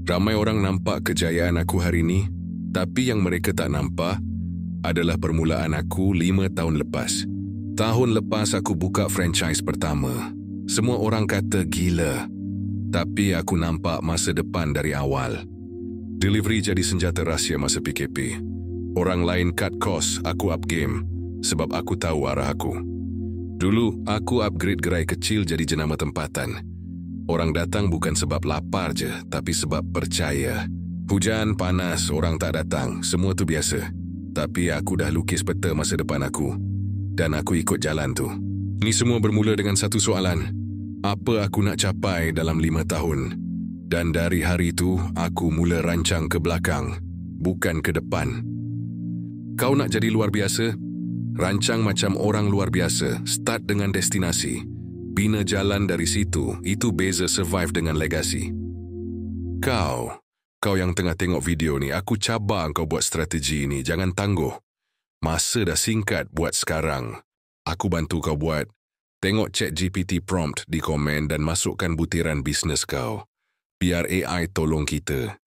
Ramai orang nampak kejayaan aku hari ini, tapi yang mereka tak nampak adalah permulaan aku 5 tahun lepas. Tahun lepas aku buka franchise pertama. Semua orang kata gila, tapi aku nampak masa depan dari awal. Delivery jadi senjata rahsia masa PKP. Orang lain cut cost, aku up game sebab aku tahu arah aku. Dulu, aku upgrade gerai kecil jadi jenama tempatan. Orang datang bukan sebab lapar je, tapi sebab percaya. Hujan, panas, orang tak datang, semua tu biasa. Tapi aku dah lukis peta masa depan aku. Dan aku ikut jalan tu. Ni semua bermula dengan satu soalan. Apa aku nak capai dalam 5 tahun? Dan dari hari itu, aku mula rancang ke belakang, bukan ke depan. Kau nak jadi luar biasa? Rancang macam orang luar biasa, start dengan destinasi. Bina jalan dari situ, itu beza survive dengan legasi. Kau yang tengah tengok video ni, aku cabar kau buat strategi ni, jangan tangguh. Masa dah singkat buat sekarang. Aku bantu kau buat. Tengok ChatGPT prompt di komen dan masukkan butiran bisnes kau. Biar AI tolong kita.